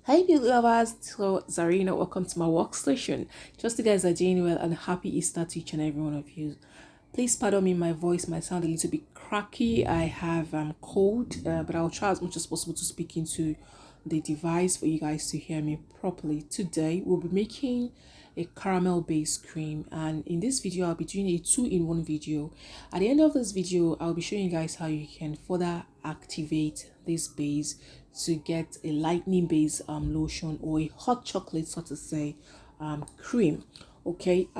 Hi beauty lovers, so Zarina, welcome to my workstation. Trust you guys are doing well and happy Easter to each and every one of you. Please pardon me, my voice might sound a little bit cracky. I have cold, but I'll try as much as possible to speak into the device for you guys to hear me properly. Today we'll be making a caramel based cream, and in this video I'll be doing a two-in-one video. At the end of this video I'll be showing you guys how you can further activate this base to get a lightning base lotion or a hot chocolate, so to say, cream. Okay,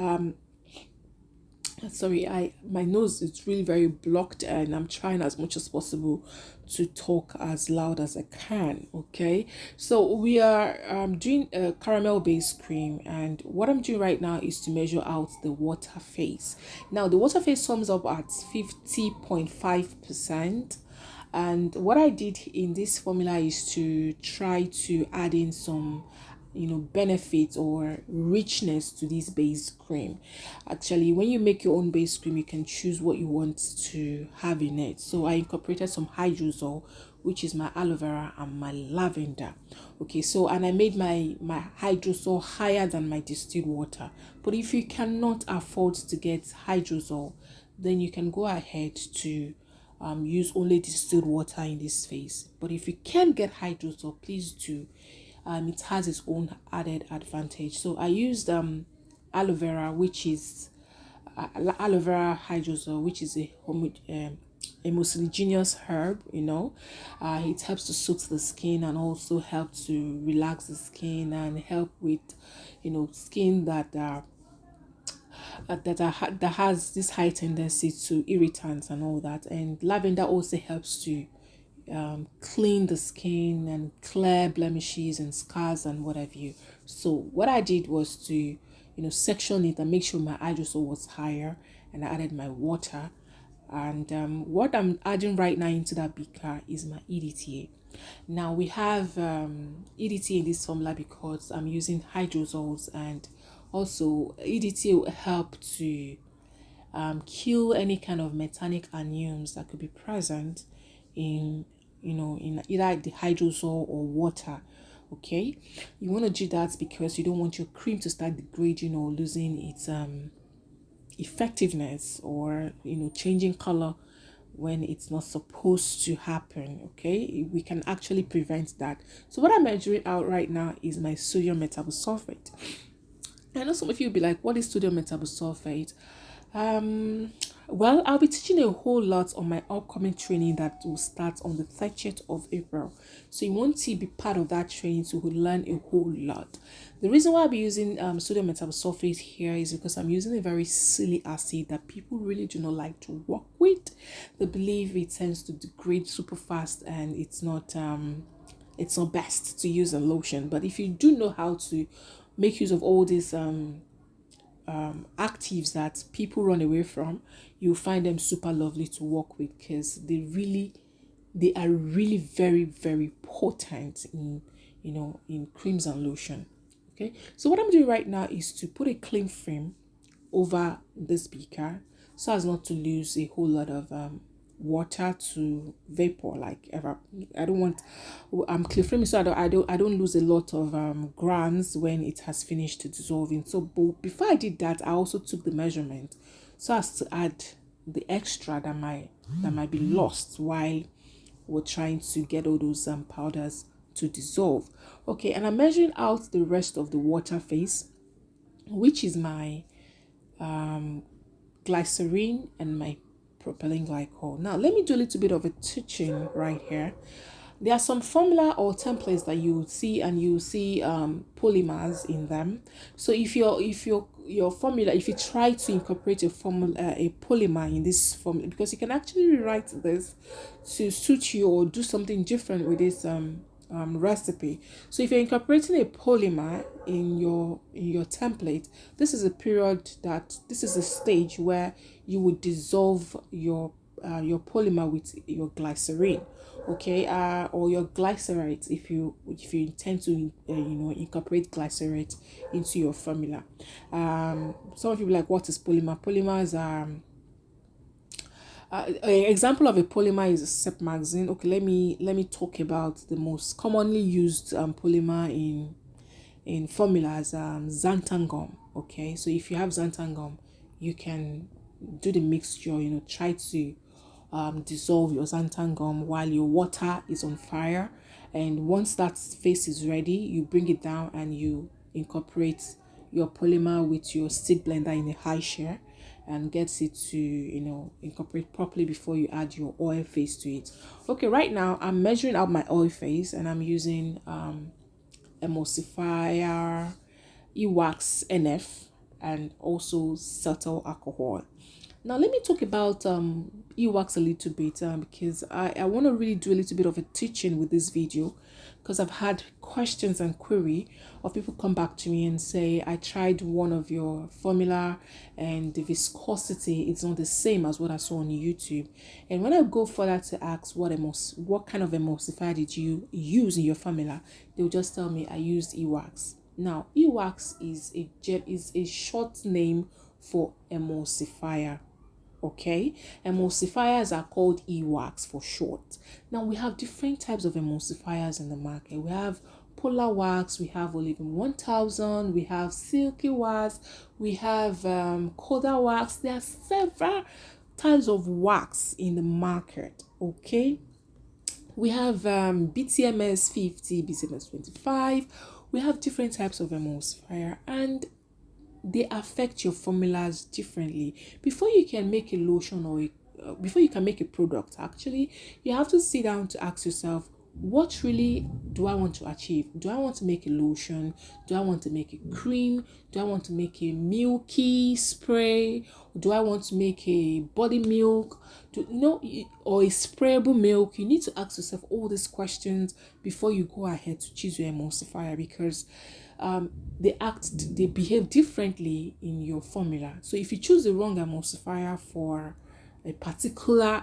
sorry, I my nose is really very blocked and I'm trying as much as possible to talk as loud as I can. Okay, so we are doing a caramel based cream, and what I'm doing right now is to measure out the water phase. Now the water phase sums up at 50.5%, and what I did in this formula is to try to add in some benefit or richness to this base cream. Actually, when you make your own base cream, you can choose what you want to have in it. So I incorporated some hydrosol, which is my aloe vera, and my lavender. Okay, so and I made my hydrosol higher than my distilled water. But if you cannot afford to get hydrosol, then you can go ahead to use only distilled water in this phase. But if you can get hydrosol, please do. It has its own added advantage. So I used aloe vera, which is aloe vera hydrosol, which is a mucilaginous herb. It helps to soothe the skin and also help to relax the skin and help with skin that has this high tendency to irritants and all that. And lavender also helps to clean the skin and clear blemishes and scars and what have you. So what I did was to section it and make sure my hydrosol was higher, and I added my water. And what I'm adding right now into that beaker is my EDTA. Now we have EDTA in this formula because I'm using hydrosols, and also EDTA will help to kill any kind of metallic anions that could be present in in either the hydrosol or water. Okay, you want to do that because you don't want your cream to start degrading or losing its effectiveness, or changing color when it's not supposed to happen. Okay, we can actually prevent that. So what I'm measuring out right now is my sodium metabisulfite. I know some of you will be like, what is sodium metabisulfite? Well, I'll be teaching a whole lot on my upcoming training that will start on the 30th of April. So you want to be part of that training to learn a whole lot. The reason why I'll be using sodium metabisulfate here is because I'm using a very silly acid that people really do not like to work with. They believe it tends to degrade super fast, and it's not best to use a lotion. But if you do know how to make use of all these actives that people run away from, you'll find them super lovely to work with, because they are really very, very potent in creams and lotion. Okay, so what I'm doing right now is to put a clean film over this beaker so as not to lose a whole lot of water to vapor, like ever. I don't want clear framing, so I don't lose a lot of grams when it has finished dissolving. So before I did that, I also took the measurement so as to add the extra that might be lost while we're trying to get all those powders to dissolve. Okay, and I'm measuring out the rest of the water phase, which is my glycerine and my propelling glycol. Now let me do a little bit of a teaching right here. There are some formula or templates that you see, and you see polymers in them. So if your formula, if you try to incorporate a formula, a polymer in this formula, because you can actually rewrite this to suit you or do something different with this recipe. So if you're incorporating a polymer in your template, this is a stage where you would dissolve your polymer with your glycerine, okay, or your glycerate if you intend to incorporate glycerate into your formula. Some of you be like, what is polymer? Polymers are An example of a polymer is sepmaxine. Okay, let me talk about the most commonly used polymer in formulas, xanthan gum. Okay, so if you have xanthan gum, you can do the mixture, try to dissolve your xanthan gum while your water is on fire, and once that face is ready, you bring it down and you incorporate your polymer with your stick blender in a high share and gets it to incorporate properly before you add your oil phase to it. Okay, right now I'm measuring out my oil phase and I'm using emulsifier, ewax NF, and also cetyl alcohol. Now let me talk about ewax a little bit because I want to really do a little bit of a teaching with this video, because I've had questions and query of people come back to me and say, I tried one of your formula and the viscosity is not the same as what I saw on YouTube. And when I go further to ask what kind of emulsifier did you use in your formula, they'll just tell me I used ewax. Now ewax is a short name for emulsifier. Okay, emulsifiers are called ewax for short. Now we have different types of emulsifiers in the market. We have polar wax, we have Olivine 1000, we have silky wax, we have Coda wax. There are several types of wax in the market. Okay, we have BTMS 50, BTMS 25. We have different types of emulsifier, and they affect your formulas differently. Before you can make a lotion or before you can make a product, actually, you have to sit down to ask yourself, what really do I want to achieve? Do I want to make a lotion? Do I want to make a cream? Do I want to make a milky spray? Do I want to make a body milk? Or a sprayable milk? You need to ask yourself all these questions before you go ahead to choose your emulsifier, because they behave differently in your formula. So if you choose the wrong emulsifier for a particular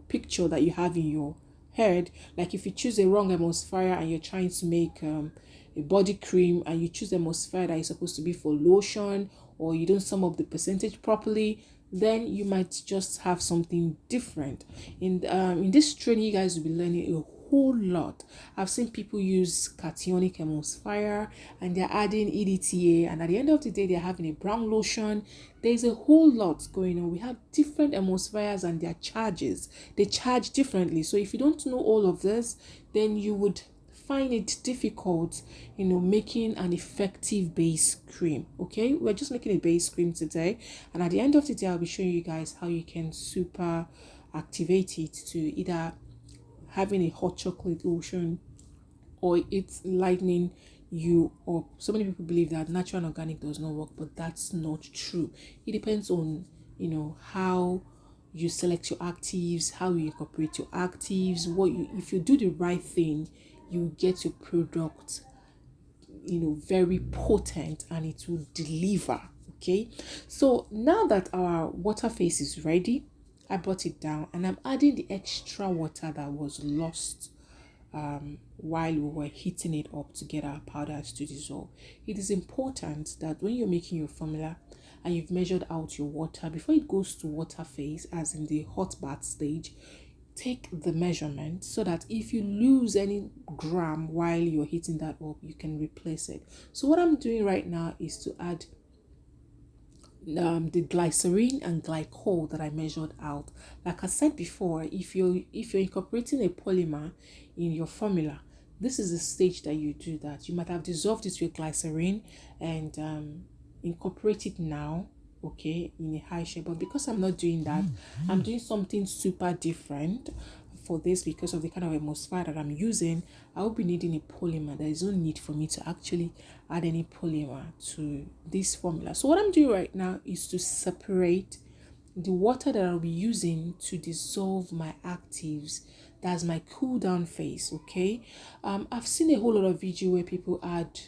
picture that you have in your head, like if you choose a wrong emulsifier and you're trying to make a body cream, and you choose the emulsifier that is supposed to be for lotion, or you don't sum up the percentage properly, then you might just have something different. In this training, you guys will be learning a whole lot. I've seen people use cationic emulsifier and they're adding EDTA, and at the end of the day they're having a brown lotion. There's a whole lot going on. We have different emulsifiers and their charges. They charge differently. So if you don't know all of this, then you would find it difficult making an effective base cream. Okay, we're just making a base cream today, and at the end of the day I'll be showing you guys how you can super activate it to either having a hot chocolate lotion or it's lightening you up. So many people believe that natural and organic does not work, but that's not true. It depends on how you select your actives, how you incorporate your actives. If you do the right thing, you get your product very potent and it will deliver. Okay, so now that our water face is ready, I brought it down and I'm adding the extra water that was lost while we were heating it up to get our powders to dissolve. It is important that when you're making your formula and you've measured out your water, before it goes to water phase, as in the hot bath stage, take the measurement so that if you lose any gram while you're heating that up, you can replace it. So what I'm doing right now is to add the glycerine and glycol that I measured out. Like I said before, if you're incorporating a polymer in your formula, this is the stage that you do that. You might have dissolved it with glycerine and incorporate it now, okay, in a high shape. But because I'm not doing that, I'm doing something super different for this. Because of the kind of emulsifier that I'm using, I will be needing a polymer. There is no need for me to actually add any polymer to this formula. So what I'm doing right now is to separate the water that I'll be using to dissolve my actives. That's my cool down phase. Okay, I've seen a whole lot of video where people add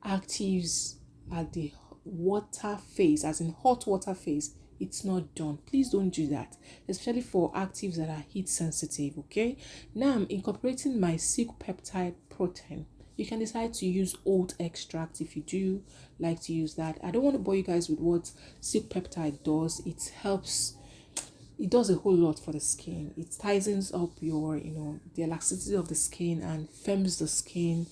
actives at the water phase, as in hot water phase. It's not done. Please don't do that, especially for actives that are heat sensitive. Okay, now I'm incorporating my silk peptide protein. You can decide to use oat extract if you do like to use that. I don't want to bore you guys with what silk peptide does. It helps it does a whole lot for the skin. It tightens up your, the elasticity of the skin and firms the skin.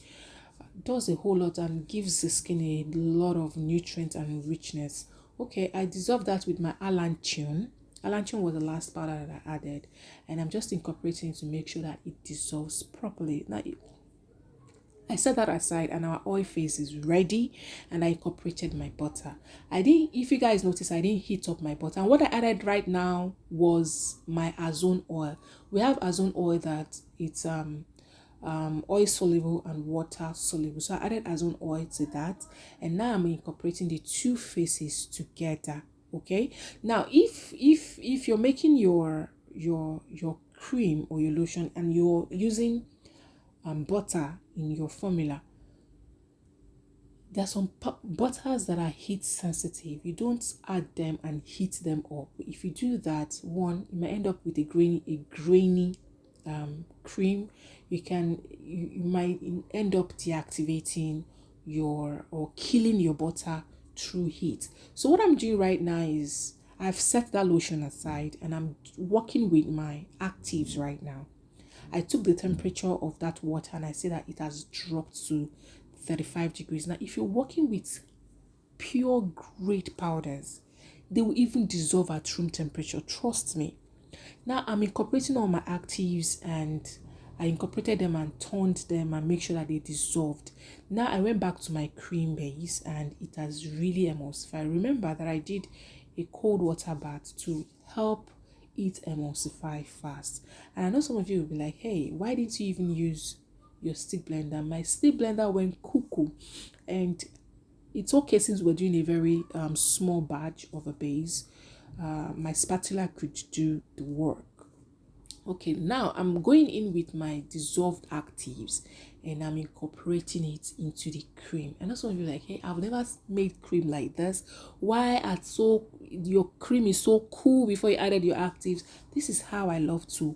Does a whole lot and gives the skin a lot of nutrients and richness. Okay, I dissolved that with my allantoin. Allantoin was the last powder that I added, and I'm just incorporating it to make sure that it dissolves properly. Now, I set that aside and our oil face is ready, and I incorporated my butter. If you guys notice, I didn't heat up my butter. And what I added right now was my Azone oil. We have Azone oil that it's oil soluble and water soluble. So I added Azone oil to that, and now I'm incorporating the two faces together. Okay. Now, if you're making your cream or your lotion and you're using butter in your formula, there's some butters that are heat sensitive. You don't add them and heat them up. If you do that, one, you might end up with a grainy cream. You might end up deactivating or killing your butter through heat. So what I'm doing right now is I've set that lotion aside and I'm working with my actives right now. I took the temperature of that water and I see that it has dropped to 35 degrees. Now, if you're working with pure grade powders, they will even dissolve at room temperature. Trust me. Now, I'm incorporating all my actives, and I incorporated them and toned them and make sure that they dissolved. Now, I went back to my cream base and it has really emulsified. Remember that I did a cold water bath to help it emulsify fast. And I know some of you will be like, hey, why didn't you even use your stick blender? My stick blender went cuckoo, and it's okay since we're doing a very small batch of a base. My spatula could do the work. Okay, now I'm going in with my dissolved actives and I'm incorporating it into the cream. And that's when you're like, hey, I've never made cream like this. Why your cream is so cool before you added your actives? This is how I love to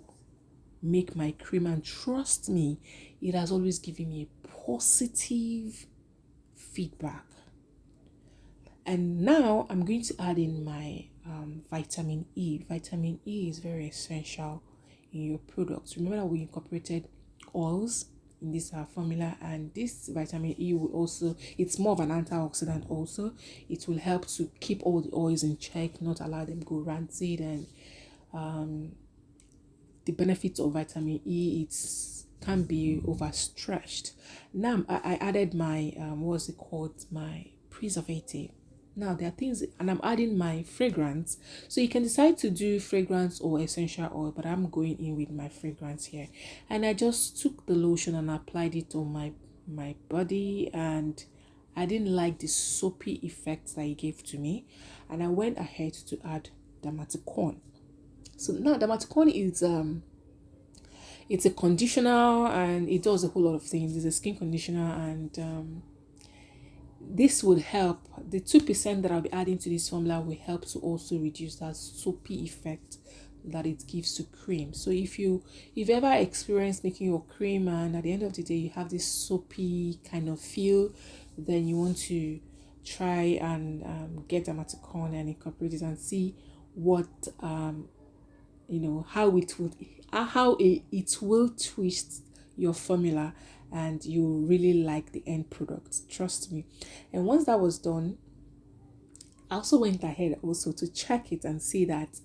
make my cream, and trust me, it has always given me a positive feedback. And now I'm going to add in my vitamin E. Vitamin E is very essential in your products. Remember that we incorporated oils in this formula, and this vitamin E will also, it's more of an antioxidant also. It will help to keep all the oils in check, not allow them go rancid. And the benefits of vitamin E, can be overstretched. Now I added my what's it called, my preservative. Now there are things, and I'm adding my fragrance. So you can decide to do fragrance or essential oil, but I'm going in with my fragrance here. And I just took the lotion and applied it on my body, and I didn't like the soapy effect that it gave to me. And I went ahead to add dermaticon. So now dermaticon is it's a conditioner, and it does a whole lot of things. It's a skin conditioner, and this would help. The 2% that I'll be adding to this formula will help to also reduce that soapy effect that it gives to cream. So if you ever experienced making your cream and at the end of the day you have this soapy kind of feel, then you want to try and get dermaticon and incorporate it and see what how it will twist your formula, and you really like the end product. Trust me. And once that was done, I also went ahead also to check it and see that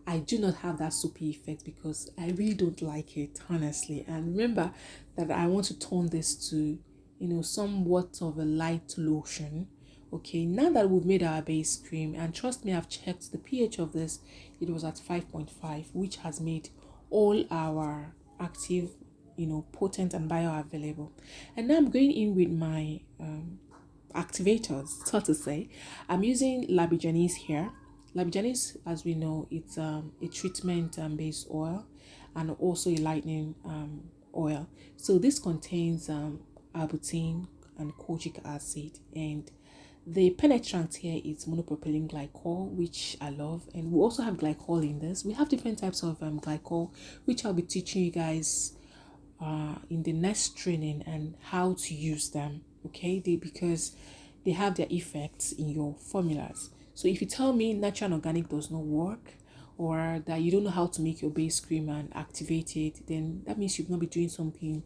I do not have that soapy effect, because I really don't like it, honestly. And remember that I want to turn this to somewhat of a light lotion. Okay, now that we've made our base cream, and trust me, I've checked the pH of this, it was at 5.5, which has made all our active, potent and bioavailable. And now I'm going in with my activators, so to say. I'm using Labijanis here. Labijanis, as we know, it's a treatment based oil and also a lightening oil. So this contains arbutin and kojic acid, and the penetrant here is monopropylene glycol, which I love. And we also have glycol in this. We have different types of glycol, which I'll be teaching you guys in the next training, and how to use them. Okay, because they have their effects in your formulas. So if you tell me natural and organic does not work, or that you don't know how to make your base cream and activate it, then that means you've not been doing something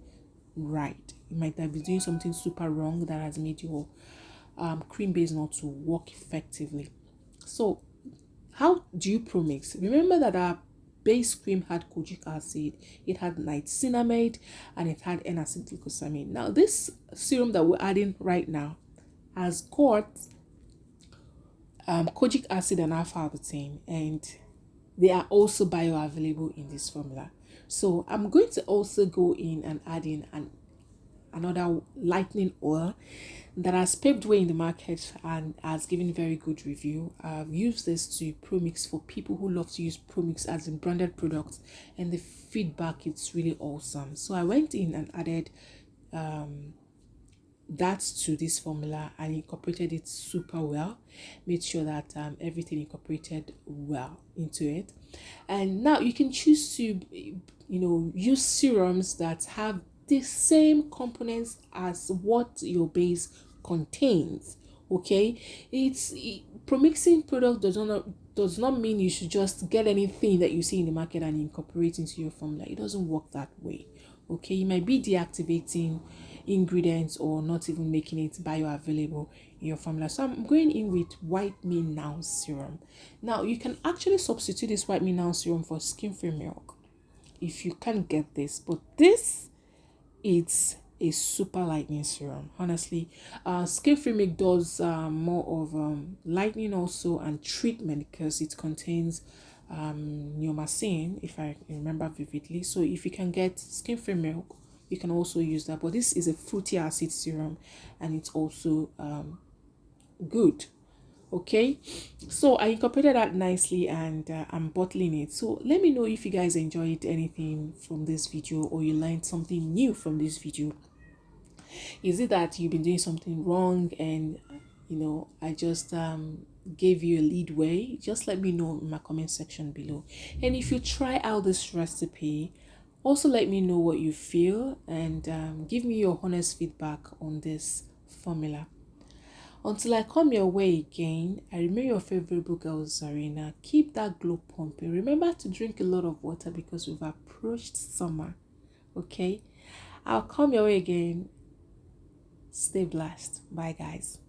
right. You might have been doing something super wrong that has made your cream base not to work effectively. So how do you pro-mix? Remember that our base cream had kojic acid, it had nicinamade, and it had N-acetylglycosamine. Now this serum that we're adding right now has got kojic acid and alpha-arbutin, and they are also bioavailable in this formula. So I'm going to also go in and add in another lightening oil that has paved way in the market and has given very good review. I've used this to pro-mix for people who love to use pro-mix as in branded products, and the feedback, it's really awesome. So I went in and added that to this formula and incorporated it super well, made sure that everything incorporated well into it. And now you can choose to use serums that have the same components as what your base contains. Okay, pro-mixing product does not mean you should just get anything that you see in the market and incorporate into your formula. It doesn't work that way. Okay, you might be deactivating ingredients or not even making it bioavailable in your formula. So I'm going in with white me now serum. Now you can actually substitute this white me now serum for skin free milk if you can't get this, but this is a super lightening serum. Honestly, skin free milk does more of lightening also and treatment because it contains neomycin, if I remember vividly. So if you can get skin free milk, you can also use that. But this is a fruity acid serum and it's also good. Okay, so I incorporated that nicely and I'm bottling it. So let me know if you guys enjoyed anything from this video or you learned something new from this video. Is it that you've been doing something wrong and I just gave you a lead way? Just let me know in my comment section below. And if you try out this recipe, also let me know what you feel and give me your honest feedback on this formula. Until I come your way again, I remain your favorite girl, Zarina. Keep that glow pumping. Remember to drink a lot of water because we've approached summer. Okay? I'll come your way again. Stay blessed. Bye, guys.